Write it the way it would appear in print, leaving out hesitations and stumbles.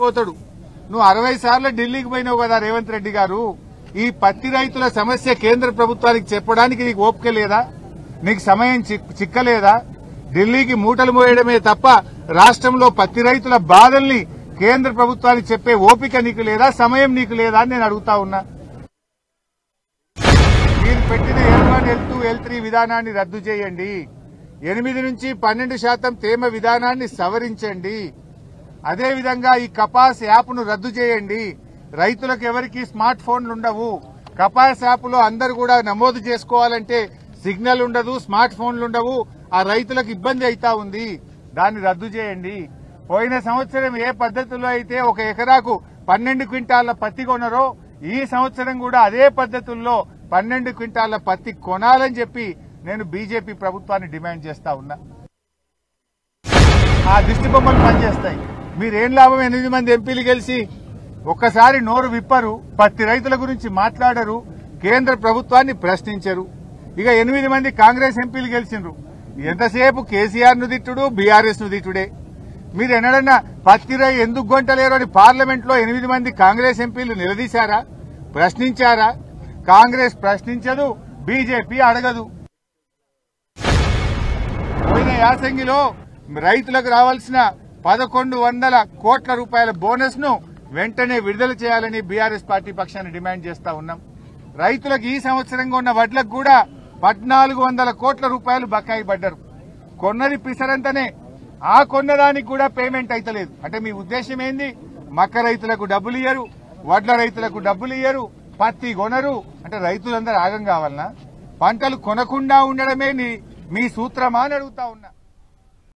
మర్చిపోతాడు. నువ్వు 60 సార్లు ఢిల్లీకి పోయినావు కదా రేవంత్ రెడ్డి గారు. ఈ పత్తి రైతుల సమస్య కేంద్ర ప్రభుత్వానికి చెప్పడానికి నీకు ఓపిక లేదా? నీకు సమయం చిక్కలేదా? ఢిల్లీకి మూటలు మోయడమే తప్ప రాష్ట్రంలో పత్తి రైతుల బాధల్ని కేంద్ర ప్రభుత్వానికి చెప్పే ఓపిక నీకు లేదా? సమయం నీకు లేదా అని నేను అడుగుతా ఉన్నా. మీరు పెట్టిన L1, L2, L3 విధానాన్ని రద్దు చేయండి. 8 నుంచి 12% తేమ విధానాన్ని సవరించండి. అదేవిధంగా ఈ కపాస్ యాప్ను రద్దు చేయండి. రైతులకు ఎవరికి స్మార్ట్ ఫోన్లు ఉండవు. కపాస్ యాప్లో అందరూ కూడా నమోదు చేసుకోవాలంటే సిగ్నల్ ఉండదు, స్మార్ట్ ఫోన్లు ఉండవు. ఆ రైతులకు ఇబ్బంది అవుతా ఉంది. దాన్ని రద్దు చేయండి. పోయిన సంవత్సరం ఏ పద్ధతిలో అయితే 1 ఎకరాకు 12 క్వింటాళ్ల పత్తి కొనరో ఈ సంవత్సరం కూడా అదే పద్ధతుల్లో 12 క్వింటాళ్ల పత్తి కొనాలని చెప్పి నేను బీజేపీ ప్రభుత్వాన్ని డిమాండ్ చేస్తా ఉన్నా. ఆ దిష్టి బొమ్మలు పనిచేస్తాయి. మీరేం లాభం? 8 మంది ఎంపీలు గెలిచి ఒక్కసారి నోరు విప్పరు, పత్తి రైతుల గురించి మాట్లాడరు, కేంద్ర ప్రభుత్వాన్ని ప్రశ్నించరు. ఇక 8 మంది కాంగ్రెస్ ఎంపీలు గెలిచిండ్రు. ఎంతసేపు కేసీఆర్ ను తిట్టుడు, బీఆర్ఎస్ ను తిట్టుడే. మీరు ఎన్నడన్నా పత్తి రై ఎందుకు గొంటలేరు అని పార్లమెంట్ లో 8 మంది కాంగ్రెస్ ఎంపీలు నిలదీశారా? ప్రశ్నించారా? కాంగ్రెస్ ప్రశ్నించదు, బీజేపీ అడగదు. పోయిన యాసంగిలో రైతులకు రావాల్సిన 1100 కోట్ల రూపాయల బోనస్ ను వెంటనే విడుదల చేయాలని బీఆర్ఎస్ పార్టీ పక్షాన్ని డిమాండ్ చేస్తా ఉన్నాం. రైతులకు ఈ సంవత్సరంగా ఉన్న వడ్లకు కూడా 1400 కోట్ల రూపాయలు బకాయి పడ్డారు. కొన్నది పిసరంతనే, ఆ కొన్నదానికి కూడా పేమెంట్ అయితలేదు. అంటే మీ ఉద్దేశం ఏంది? మక్క రైతులకు డబ్బులు ఇయ్యరు, వడ్ల రైతులకు డబ్బులు ఇయ్యరు, పత్తి కొనరు. అంటే రైతులందరూ ఆగం కావాలనా? పంటలు కొనకుండా ఉండడమే మీ సూత్రమా అని అడుగుతా ఉన్నా.